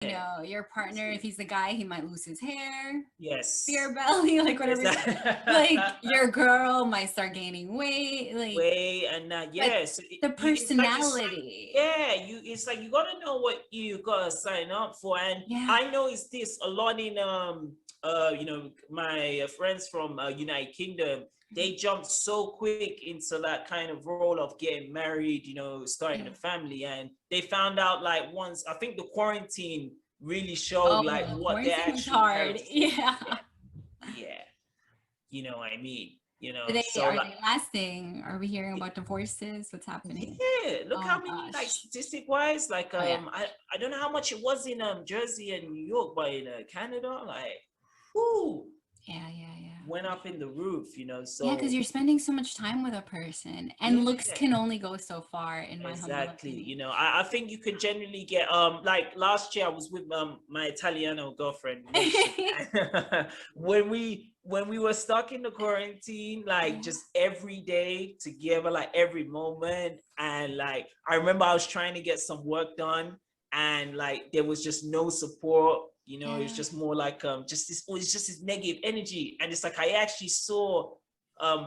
You know, your partner, if he's a guy, he might lose his hair, Yes. beer belly, like whatever. Like Exactly. your girl might start gaining weight, like, Way and but yes, the it's like you sign. personality. Yeah, it's like you gotta know what you gotta sign up for, and Yeah. I noticed this a lot in my friends from United Kingdom. They jumped so quick into that kind of role of getting married, starting a Yeah. family, and they found out like once I think the quarantine really showed like Oh, what their quarantine was actual hard. parents. Yeah. Yeah, yeah, you know what I mean. So Are like they lasting? Are we hearing about divorces? What's happening? yeah, look Oh how many like gosh. statistic wise, like Oh yeah. I don't know how much it was in Jersey and New York, but in Canada, like whoo, Yeah, yeah, yeah. went up in the roof, Yeah, because so you're spending so much time with a person, and looks yeah. can only go so far, in my humble Exactly. opinion. I think you can generally get like last year I was with my Italiano girlfriend relationship. When we were stuck in the quarantine, like Yeah. just every day together, like every moment. And like I remember I was trying to get some work done and like there was just no support. It's Yeah. just more like just this, it's just this negative energy. And it's like I actually saw her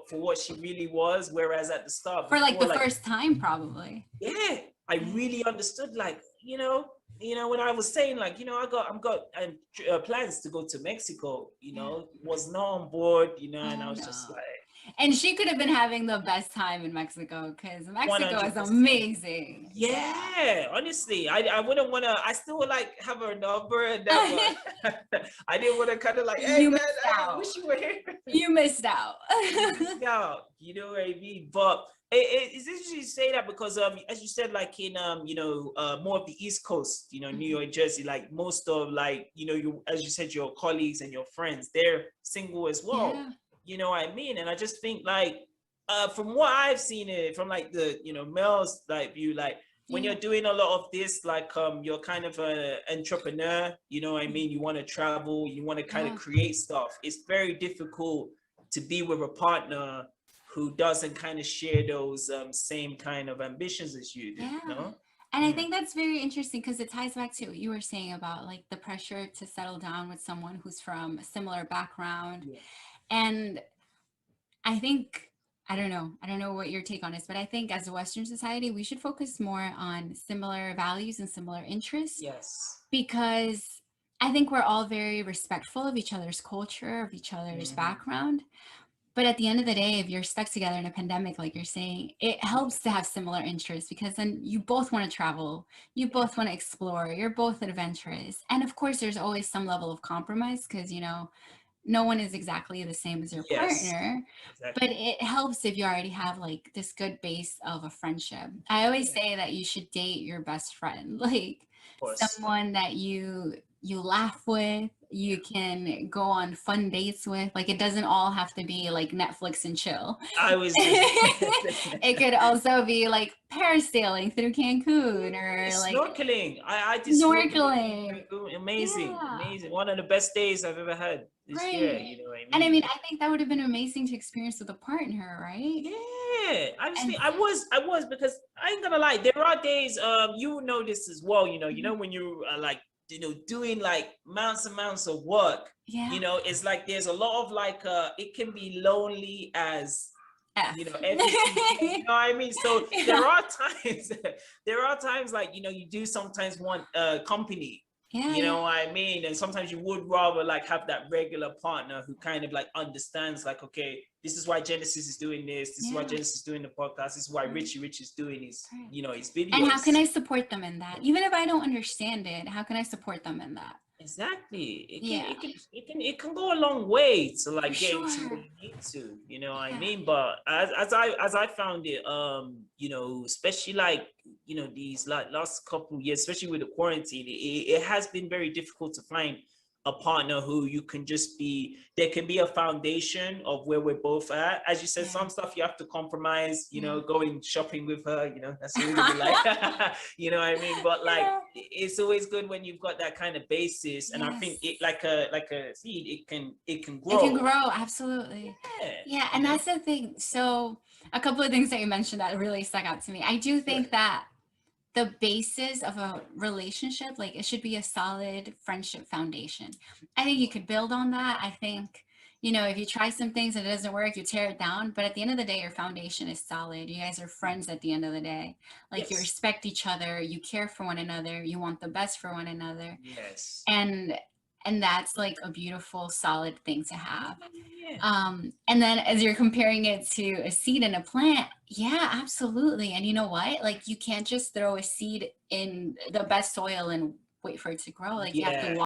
for what she really was, whereas at the start For like before, the like first time, probably. yeah, I Yeah. really understood, like when I was saying like I'm got plans to go to Mexico, Yeah. was not on board, and I Oh was just no. like And she could have been having the best time in Mexico because Mexico is 100%. amazing. Yeah. Yeah, honestly, I wouldn't want to. I still would like have her number and that, but I didn't want to kind of like, hey You man, missed I out. wish you were here. You missed out. You missed out. You know what I mean? But it's interesting to say that because as you said, like in more of the East Coast, New Mhm. York, Jersey, like most of like you as you said, your colleagues and your friends, they're single as well. Yeah. You know what I mean? And I just think like from what I've seen it from like the males like view, like when Yeah. you're doing a lot of this, like you're kind of an entrepreneur, you know what I mean? You want to travel, you want to kind of Yeah. create stuff. It's very difficult to be with a partner who doesn't kind of share those same kind of ambitions as you do, Yeah. no? And I Mm. think that's very interesting because it ties back to what you were saying about like the pressure to settle down with someone who's from a similar background. Yeah. And I think, I don't know what your take on is, but I think as a Western society, we should focus more on similar values and similar interests Yes. because I think we're all very respectful of each other's culture, of each other's Hmm. background. But at the end of the day, if you're stuck together in a pandemic, like you're saying, it Yeah. helps to have similar interests because then you both want to travel, you Yeah. both want to explore, you're both adventurous. And of course, there's always some level of compromise because, no one is exactly the same as your Yes. partner, but Exactly. it helps if you already have like this good base of a friendship. I always Yeah. say that you should date your best friend, like Of course. someone that you laugh with, Yeah. you can go on fun dates with. Like it doesn't all have to be like Netflix and chill. I was just It could also be like parasailing through Cancun yeah, or like snorkeling. I did snorkeling in snorkeling. Cancun. Amazing, Yeah. amazing. One of the best days I've ever had this year. Right. You know what I And I mean? mean, I think that would have been amazing to experience with a partner, right? Yeah, I was And think I was because I ain't gonna lie. There are days you know this as well. When you are like doing like mounts and mounts of work. yeah, It's like there's a lot of like it can be lonely as F. everything you know what I mean. So there Yeah. are times there are times like you do sometimes want company, Yeah, you yeah, know what I mean, and sometimes you would rather like have that regular partner who kind of like understands like, okay, this is why Genesis is doing this is why yeah. Genesis is doing the podcast, this is why Right, Richie Rich is doing his right. his And how can videos. I support them in that? Even if I don't understand it, how can I support them in that? Exactly. Yeah, It can go a long way to for like getting to where sure. you need to, you know what I Yeah. mean? But as I found it, especially like, these like last couple of years, especially with the quarantine, it has been very difficult to find a partner who you can just be, there can be a foundation of where we're both at. As you said, Yeah. some stuff you have to compromise, Yeah. going shopping with her, that's always gonna be like, you know what I mean? But like Yeah. it's always good when you've got that kind of basis, and I think Yes. it like a seed, it can It can grow. grow, absolutely. Yeah, Yeah, you and know. that's the thing. So, a couple of things that you mentioned that really stuck out to me. I do Sure. think that the basis of a relationship, like it should be a solid friendship foundation. I think you could build on that. I think, you know, if you try some things and it doesn't work, you tear it down. But at the end of the day, your foundation is solid. You guys are friends at the end of the day. Like you Yes. respect each other, you care for one another, you want the best for one another. Yes. And that's like a beautiful, solid thing to have. Yeah. And then as you're comparing it to a seed and a plant, yeah, absolutely. And you know what? Like you can't just throw a seed in the best soil and wait for it to grow. Like you have to Yeah.